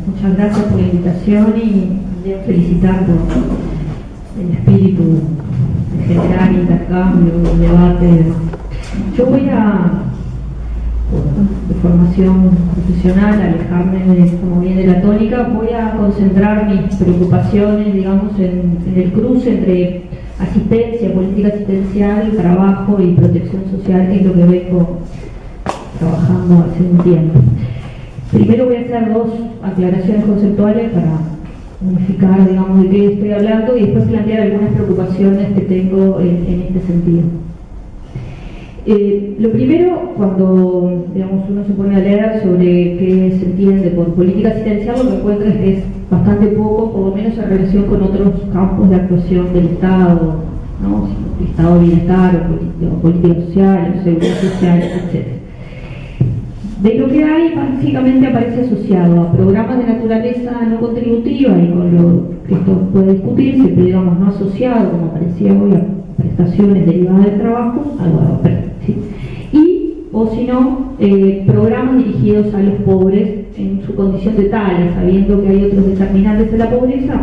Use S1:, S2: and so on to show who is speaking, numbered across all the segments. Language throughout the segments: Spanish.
S1: Muchas gracias por la invitación y felicitar por el espíritu de generar intercambio, debate y demás. Yo voy de formación profesional, alejarme como viene la tónica, voy a concentrar mis preocupaciones, digamos, en el cruce entre asistencia, política asistencial, trabajo y protección social, que es lo que vengo trabajando hace un tiempo. Primero voy a hacer dos aclaraciones conceptuales para unificar, digamos, de qué estoy hablando y después plantear algunas preocupaciones que tengo en este sentido. Lo primero, cuando digamos, uno se pone a leer sobre qué se entiende por política asistencial, lo que encuentra es que es bastante poco, por lo menos en relación con otros campos de actuación del Estado, ¿no? Estado de bienestar o política social, o seguridad social, etc. De lo que hay, básicamente aparece asociado a programas de naturaleza no contributiva, y con lo que esto puede discutirse, pero digamos no asociado, como aparecía hoy, a prestaciones derivadas del trabajo, ¿sí? Y, o si no, programas dirigidos a los pobres en su condición de tales, sabiendo que hay otros determinantes de la pobreza,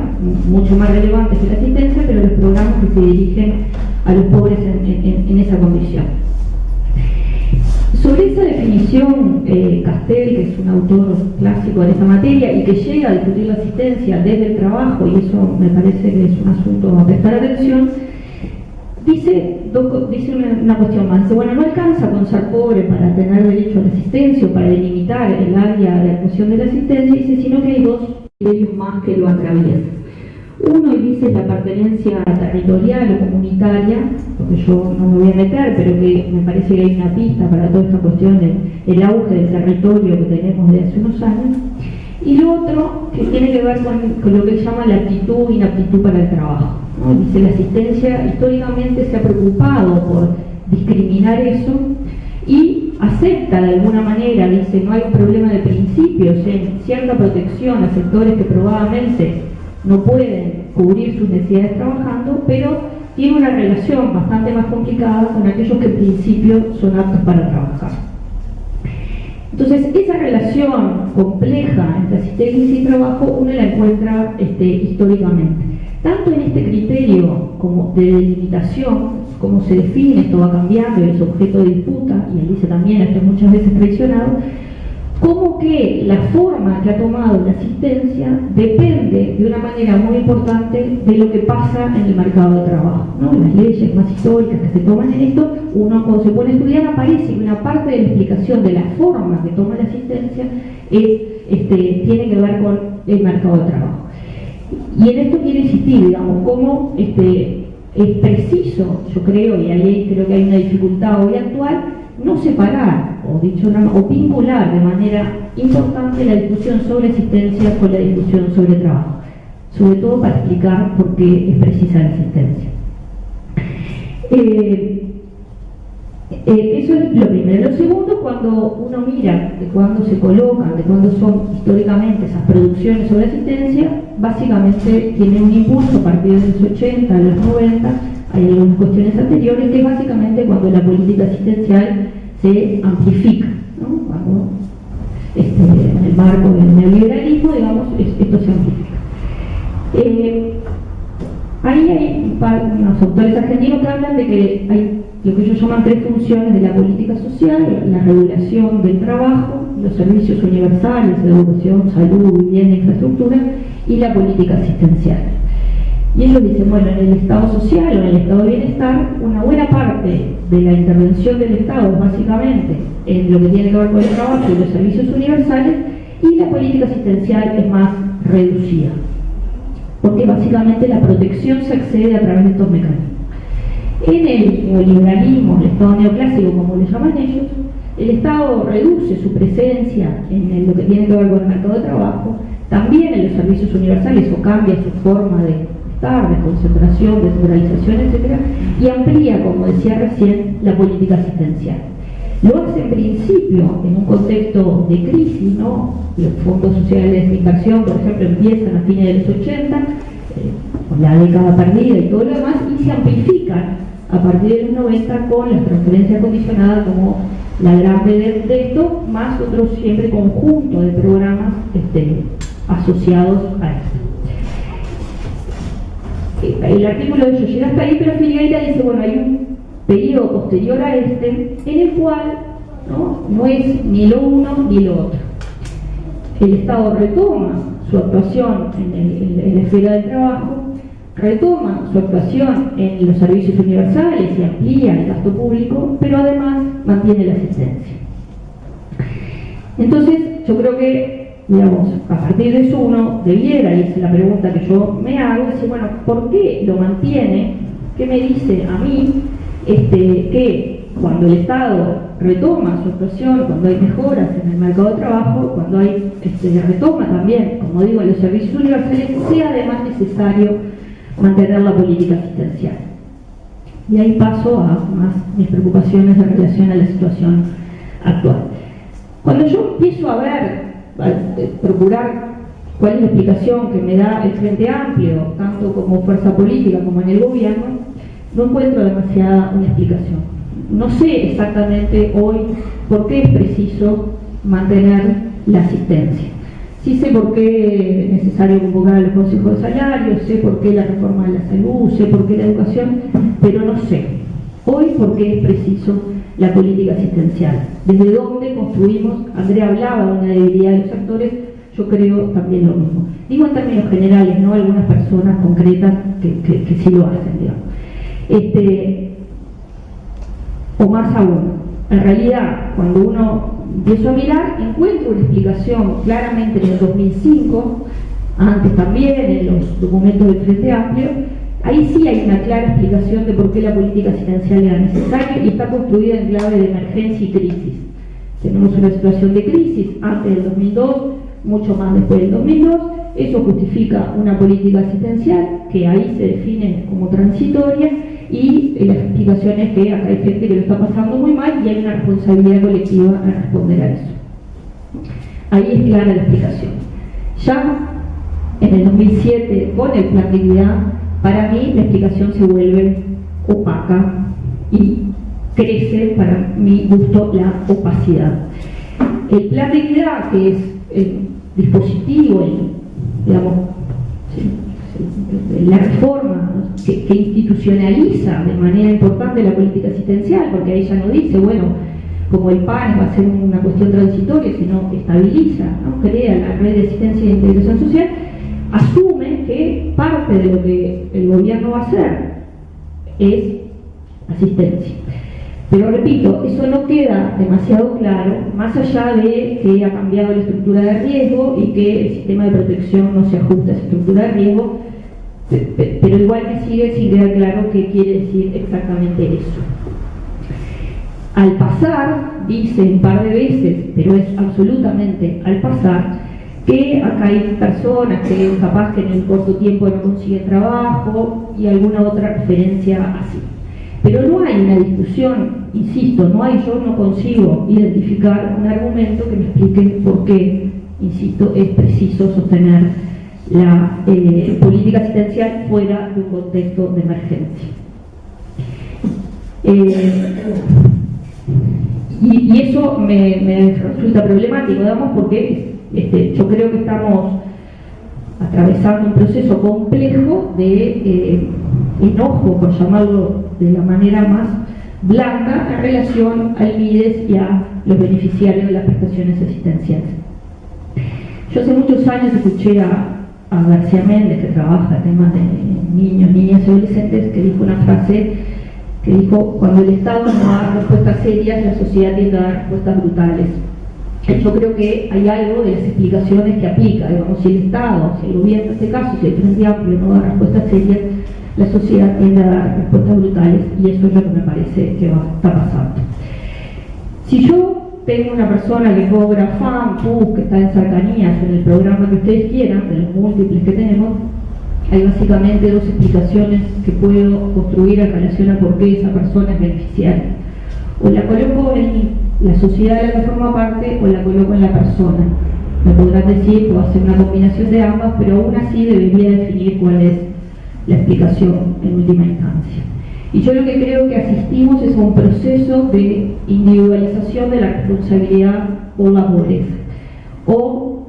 S1: mucho más relevantes que la asistencia, pero los programas que se dirigen a los pobres en esa condición. Sobre esa definición, Castel, que es un autor clásico en esta materia y que llega a discutir la asistencia desde el trabajo, y eso me parece que es un asunto a prestar atención, dice una cuestión más. Dice, bueno, no alcanza con ser pobre para tener derecho a la asistencia o para delimitar el área de actuación de la asistencia, dice, sino que hay dos criterios más que lo atraviesan. Uno, y dice, la pertenencia territorial o comunitaria, porque yo no me voy a meter, pero que me parece que hay una pista para toda esta cuestión del auge del territorio que tenemos desde hace unos años. Y lo otro, que tiene que ver con lo que se llama la aptitud e inaptitud para el trabajo, ¿no? Dice, la asistencia históricamente se ha preocupado por discriminar eso y acepta de alguna manera, dice, no hay un problema de principios en cierta protección a sectores que probablemente no pueden cubrir sus necesidades trabajando, pero tiene una relación bastante más complicada con aquellos que en principio son aptos para trabajar. Entonces, esa relación compleja entre asistencia y trabajo uno la encuentra históricamente. Tanto en este criterio como de delimitación, cómo se define, esto va cambiando y es objeto de disputa, y él dice también, esto es muchas veces traicionado, como que la forma que ha tomado la asistencia depende de una manera muy importante de lo que pasa en el mercado de trabajo, ¿no? Las leyes más históricas que se toman en esto, uno cuando se pone a estudiar aparece que una parte de la explicación de la forma que toma la asistencia tiene que ver con el mercado de trabajo. Y en esto quiero insistir, digamos, cómo es preciso, yo creo, y ahí creo que hay una dificultad hoy actual, no separar, o vincular de manera importante la discusión sobre asistencia con la discusión sobre trabajo, sobre todo para explicar por qué es precisa la asistencia. Eso es lo primero. Lo segundo, cuando uno mira de cuándo se colocan, de cuándo son históricamente esas producciones sobre asistencia, básicamente tiene un impulso a partir de los 80, a los 90, hay algunas cuestiones anteriores, que es básicamente cuando la política asistencial se amplifica, ¿no? Cuando en el marco del neoliberalismo, digamos, esto se amplifica. Ahí hay unos autores argentinos que hablan de que hay lo que ellos llaman tres funciones de la política social: la regulación del trabajo, los servicios universales, educación, salud, vivienda, infraestructura, y la política asistencial. Y ellos dicen, bueno, en el Estado social o en el Estado de bienestar, una buena parte de la intervención del Estado es básicamente en lo que tiene que ver con el trabajo y los servicios universales, y la política asistencial es más reducida, porque básicamente la protección se accede a través de estos mecanismos. En el neoliberalismo, el Estado neoclásico, como le llaman ellos, el Estado reduce su presencia en lo que tiene que ver con el mercado de trabajo, también en los servicios universales, o cambia su forma de concentración, descentralización, etc., y amplía, como decía recién, la política asistencial. Lo hace en principio en un contexto de crisis, ¿no? Los fondos sociales de inversión, por ejemplo, empiezan a fines de los 80, con la década perdida y todo lo demás, y se amplifican a partir de los 90 con la transferencia condicionada como la gran de esto, más otros siempre conjunto de programas asociados a esto. El artículo de llega hasta ahí, pero Figueira dice, bueno, hay un periodo posterior a este en el cual no es ni lo uno ni lo otro. El Estado retoma su actuación en la esfera del trabajo, retoma su actuación en los servicios universales y amplía el gasto público, pero además mantiene la asistencia. Entonces, yo creo que, digamos, a partir de eso uno debiera, y es la pregunta que yo me hago, decir, bueno, ¿por qué lo mantiene? ¿Qué me dice a mí que cuando el Estado retoma su actuación, cuando hay mejoras en el mercado de trabajo, cuando hay retoma también, como digo, en los servicios universales, sea además necesario mantener la política asistencial? Y ahí paso a más mis preocupaciones en relación a la situación actual. Cuando yo empiezo a procurar cuál es la explicación que me da el Frente Amplio, tanto como fuerza política como en el gobierno, no encuentro demasiada una explicación. No sé exactamente hoy por qué es preciso mantener la asistencia. Sí sé por qué es necesario convocar a los consejos de salarios, sé por qué la reforma de la salud, sé por qué la educación, pero no sé hoy por qué es preciso la política asistencial. Desde dónde construimos, Andrea hablaba de una debilidad de los actores, yo creo también lo mismo. Digo en términos generales, no algunas personas concretas que sí lo hacen, digamos. O más aún, en realidad, cuando uno empieza a mirar, encuentra una explicación claramente en el 2005, antes también en los documentos del Frente Amplio. Ahí sí hay una clara explicación de por qué la política asistencial era necesaria y está construida en clave de emergencia y crisis. Tenemos una situación de crisis antes del 2002, mucho más después del 2002. Eso justifica una política asistencial que ahí se define como transitoria, y la explicación es que acá hay gente que lo está pasando muy mal y hay una responsabilidad colectiva en responder a eso. Ahí es clara la explicación. Ya en el 2007, con el plan de equidad, para mí la explicación se vuelve opaca y crece, para mi gusto, la opacidad. El plan de equidad, que es el dispositivo, la reforma que institucionaliza de manera importante la política asistencial, porque ahí ya no dice, bueno, como el PAN va a ser una cuestión transitoria, sino que estabiliza, crea la red de asistencia e integración social, asume que parte de lo que el gobierno va a hacer es asistencia. Pero repito, eso no queda demasiado claro, más allá de que ha cambiado la estructura de riesgo y que el sistema de protección no se ajusta a esa estructura de riesgo, pero igual que sigue sin quedar claro qué quiere decir exactamente eso. Al pasar, dice un par de veces, pero es absolutamente al pasar, que acá hay personas que capaz que en el corto tiempo no consiguen trabajo y alguna otra referencia así. Pero no hay una discusión, insisto, yo no consigo identificar un argumento que me explique por qué, insisto, es preciso sostener la política asistencial fuera de un contexto de emergencia. Y eso me resulta problemático, digamos, porque yo creo que estamos atravesando un proceso complejo de enojo, por llamarlo de la manera más blanda, en relación al MIDES y a los beneficiarios de las prestaciones asistenciales. Yo hace muchos años escuché a García Méndez, que trabaja en temas de niños, niñas y adolescentes, que dijo una frase que dijo: cuando el Estado no da respuestas serias, la sociedad tiende a dar respuestas brutales. Yo creo que hay algo de las explicaciones que aplica, digamos, si el Estado, si el gobierno en este caso, si el Frente Amplio no da respuestas serias, la sociedad tiende a dar respuestas brutales, y eso es lo que me parece que está pasando. Si yo tengo una persona que cobra FAM, PUS, que está en cercanías en el programa que ustedes quieran, de los múltiples que tenemos, hay básicamente dos explicaciones que puedo construir en relación a por qué esa persona es beneficiaria. O la coloco en la sociedad de la que forma parte, o la coloco en la persona. Me podrán decir, puedo hacer una combinación de ambas, pero aún así debería definir cuál es la explicación en última instancia. Y yo lo que creo que asistimos es a un proceso de individualización de la responsabilidad por la pobreza, o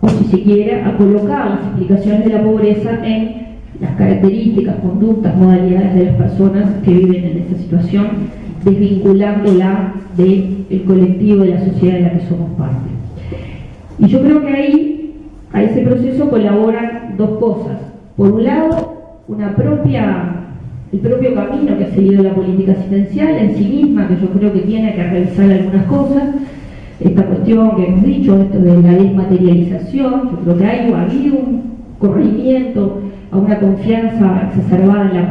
S1: si se quiere, a colocar las explicaciones de la pobreza en las características, conductas, modalidades de las personas que viven en esta situación, desvinculándola del colectivo, de la sociedad de la que somos parte. Y yo creo que ahí, a ese proceso colaboran dos cosas. Por un lado, el propio camino que ha seguido la política asistencial en sí misma, que yo creo que tiene que revisar algunas cosas. Esta cuestión que hemos dicho, esto de la desmaterialización, yo creo que ha habido un corrimiento a una confianza exacerbada en la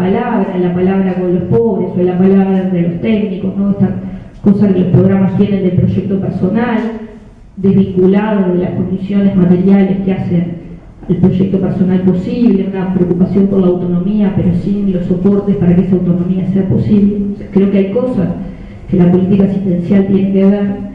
S1: palabra con los pobres, o en la palabra de los técnicos, ¿no? Esta cosa que los programas tienen del proyecto personal, desvinculado de las condiciones materiales que hacen el proyecto personal posible, una preocupación por la autonomía, pero sin los soportes para que esa autonomía sea posible. O sea, creo que hay cosas que la política asistencial tiene que ver,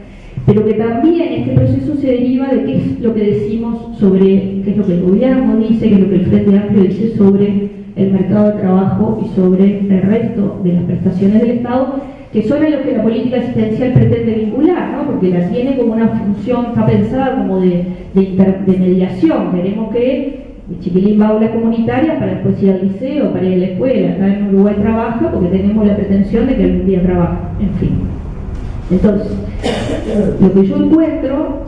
S1: pero que también este proceso se deriva de qué es lo que decimos sobre, qué es lo que el gobierno dice, qué es lo que el Frente Amplio dice sobre el mercado de trabajo y sobre el resto de las prestaciones del Estado, que son a los que la política asistencial pretende vincular, ¿no? Porque la tiene como una función, está pensada como de mediación. Queremos que el chiquilín va a aulas comunitarias para después ir al liceo, para ir a la escuela. Acá en Uruguay trabaja porque tenemos la pretensión de que algún día trabaje, en fin. Entonces, lo que yo encuentro,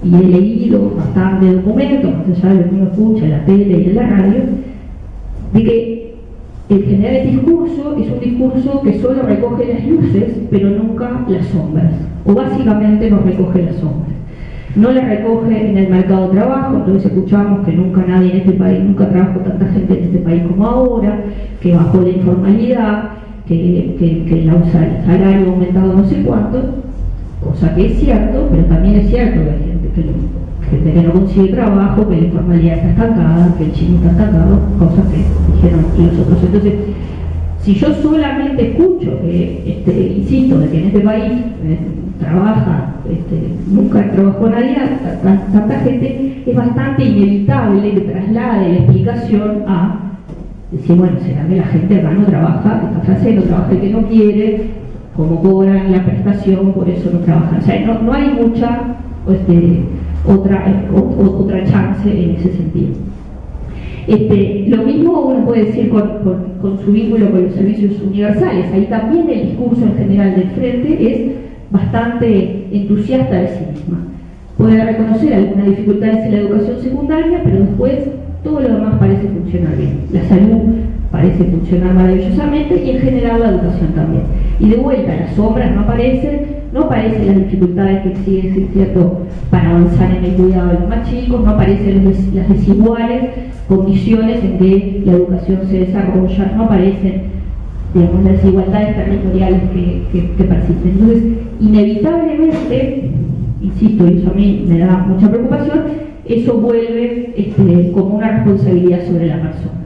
S1: y he leído bastante documentos, más allá de lo que uno escucha en la tele y en la radio, de que en general el discurso es un discurso que solo recoge las luces, pero nunca las sombras, o básicamente no recoge las sombras. No las recoge en el mercado de trabajo, entonces escuchamos que nunca nadie en este país, nunca trabajó tanta gente en este país como ahora, que bajó la informalidad, que el salario ha aumentado no sé cuánto, cosa que es cierto, pero también es cierto que hay gente que no consigue trabajo, que la informalidad está estancada, que el chino está estancado, cosas que dijeron los otros. Entonces, si yo solamente escucho que, insisto, de que en este país trabaja, nunca trabajó nadie, tanta gente, es bastante inevitable que traslade la explicación a decir, bueno, será que la gente acá no trabaja, esta frase no trabaja el que no quiere, como cobran la prestación, por eso no trabajan. O sea, no hay mucha otra chance en ese sentido. Lo mismo uno puede decir con su vínculo con los servicios universales. Ahí también el discurso en general del Frente es bastante entusiasta de sí misma. Puede reconocer algunas dificultades en la educación secundaria, pero después todo lo demás parece funcionar bien. La salud parece funcionar maravillosamente y en general la educación también. Y de vuelta, las sombras no aparecen las dificultades que existen, ¿cierto?, para avanzar en el cuidado de los más chicos, no aparecen las desiguales condiciones en que la educación se desarrolla, no aparecen, digamos, las desigualdades territoriales que persisten. Entonces, inevitablemente, insisto, y eso a mí me da mucha preocupación, eso vuelve como una responsabilidad sobre la persona.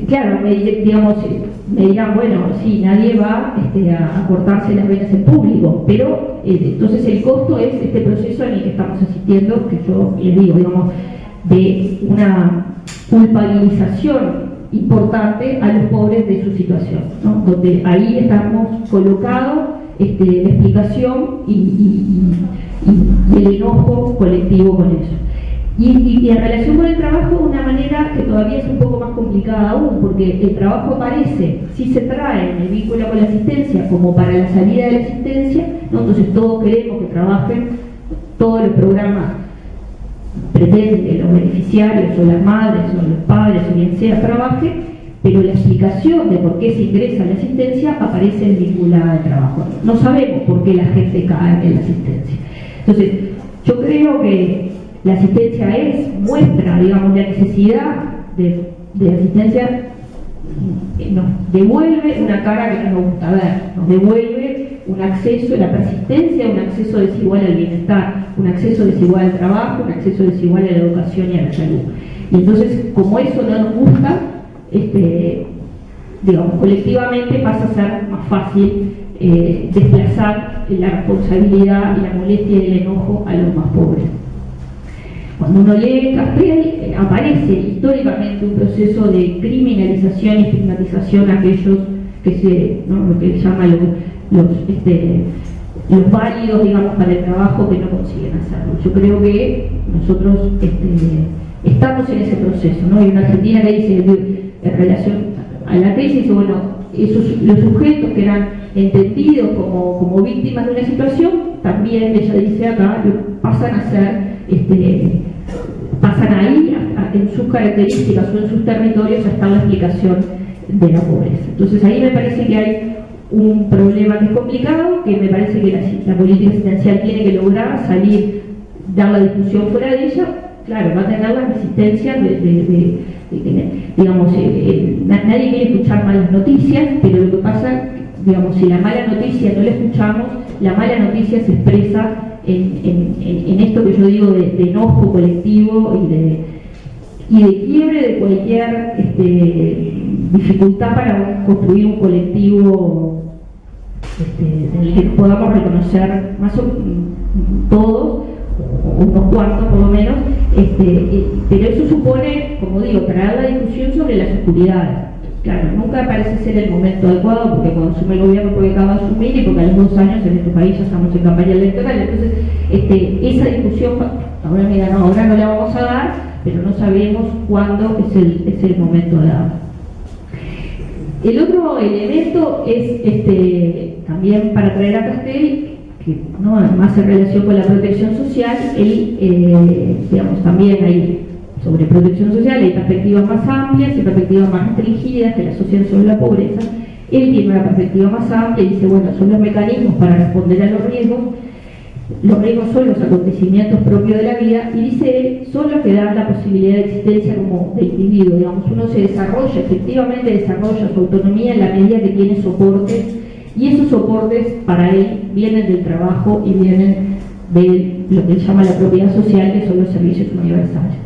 S1: Claro, me dirán, bueno, sí, nadie va a cortarse las venas en público, pero entonces el costo es este proceso en el que estamos asistiendo, que yo les digo, digamos, de una culpabilización importante a los pobres de su situación, ¿no? Donde ahí estamos colocados la explicación y el enojo colectivo con eso. Y en relación con el trabajo, de una manera que todavía es un poco más complicada aún, porque el trabajo aparece, sí se trae en el vínculo con la asistencia como para la salida de la asistencia, ¿no? Entonces todos queremos que trabajen, todos los programas pretenden que los beneficiarios o las madres o los padres o quien sea trabaje, pero la explicación de por qué se ingresa a la asistencia aparece vinculada al trabajo. No sabemos por qué la gente cae en la asistencia. Entonces, yo creo que la asistencia muestra, digamos, la necesidad de asistencia, nos devuelve una cara que no nos gusta ver, nos devuelve un acceso, la persistencia, un acceso desigual al bienestar, un acceso desigual al trabajo, un acceso desigual a la educación y a la salud. Y entonces, como eso no nos gusta, digamos, colectivamente pasa a ser más fácil desplazar la responsabilidad y la molestia y el enojo a los más pobres. Cuando uno lee Castells, aparece históricamente un proceso de criminalización y estigmatización a aquellos que lo que llama los válidos, digamos, para el trabajo que no consiguen hacerlo. Yo creo que nosotros estamos en ese proceso, ¿no? Hay una argentina que dice, en relación a la crisis, dice, bueno, los sujetos que eran entendidos como víctimas de una situación, también ella dice acá, pasan a ser, pasan ahí en sus características o en sus territorios a estar la explicación de la pobreza. Entonces ahí me parece que hay un problema que es complicado, que me parece que la política asistencial tiene que lograr salir, dar la discusión fuera de ella. Claro, va a tener la resistencia digamos, nadie quiere escuchar malas noticias, pero lo que pasa, digamos, si la mala noticia no la escuchamos, la mala noticia se expresa en esto que yo digo de enojo colectivo y de quiebre de cualquier dificultad para construir un colectivo en el que podamos reconocer más todos, unos cuantos por lo menos, pero eso supone, como digo, traer la discusión sobre las oscuridades. Claro, nunca parece ser el momento adecuado, porque cuando asume el gobierno, porque acaba de asumir y porque a los 2 años en este país ya estamos en campaña electoral. Entonces, esa discusión, ahora mira, no, ahora no la vamos a dar, pero no sabemos cuándo es el momento dado. El otro elemento es también para traer a Castells, que ¿no? Más en relación con la protección social, digamos, también hay sobre protección social, hay perspectivas más amplias y perspectivas más restringidas que la asocian sobre la pobreza. Él tiene una perspectiva más amplia y dice, bueno, son los mecanismos para responder a los riesgos son los acontecimientos propios de la vida, y dice él, son los que dan la posibilidad de existencia como de individuo. Digamos, uno se desarrolla, efectivamente desarrolla su autonomía en la medida que tiene soportes, y esos soportes para él vienen del trabajo y vienen de lo que él llama la propiedad social, que son los servicios universales.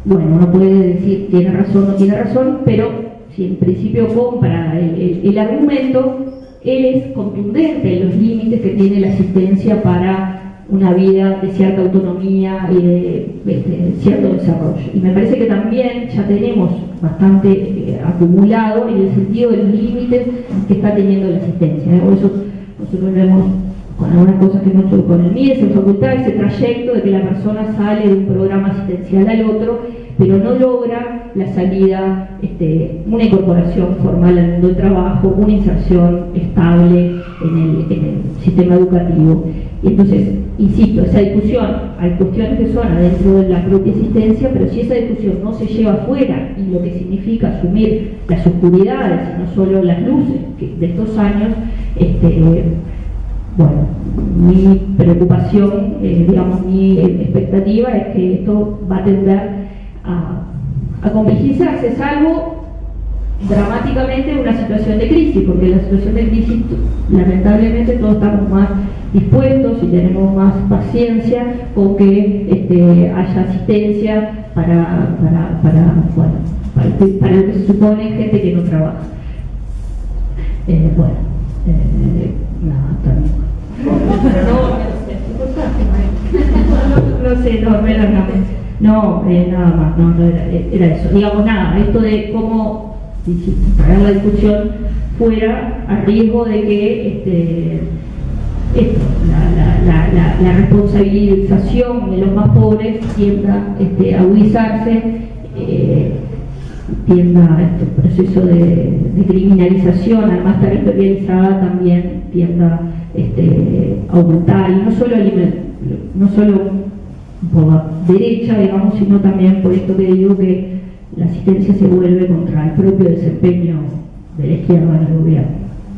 S1: Bueno, uno puede decir tiene razón o no tiene razón, pero si en principio compra el argumento, él es contundente en los límites que tiene la asistencia para una vida de cierta autonomía y de cierto desarrollo. Y me parece que también ya tenemos bastante acumulado en el sentido de los límites que está teniendo la asistencia. Por eso nosotros vemos con algunas cosas que hemos hecho con el MIDES en facultad, ese trayecto de que la persona sale de un programa asistencial al otro, pero no logra la salida, una incorporación formal al mundo del trabajo, una inserción estable en el sistema educativo. Y entonces, insisto, esa discusión, hay cuestiones que son adentro de la propia asistencia, pero si esa discusión no se lleva afuera, y lo que significa asumir las oscuridades y no solo las luces de estos años, bueno, mi preocupación, digamos, mi expectativa es que esto va a tender a complejizarse, salvo dramáticamente en una situación de crisis, porque en la situación de crisis lamentablemente todos estamos más dispuestos y tenemos más paciencia con que haya asistencia para lo que se supone gente que no trabaja. Nada, también. No, nada más, no era eso. Digamos, nada, esto de cómo traer la discusión fuera a riesgo de que la responsabilización de los más pobres tienda a agudizarse, tienda este proceso de criminalización, además territorializada, también tienda a aumentar, y no solo por la derecha, digamos, sino también por esto que digo, que la asistencia se vuelve contra el propio desempeño de la izquierda en el gobierno.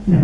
S1: No.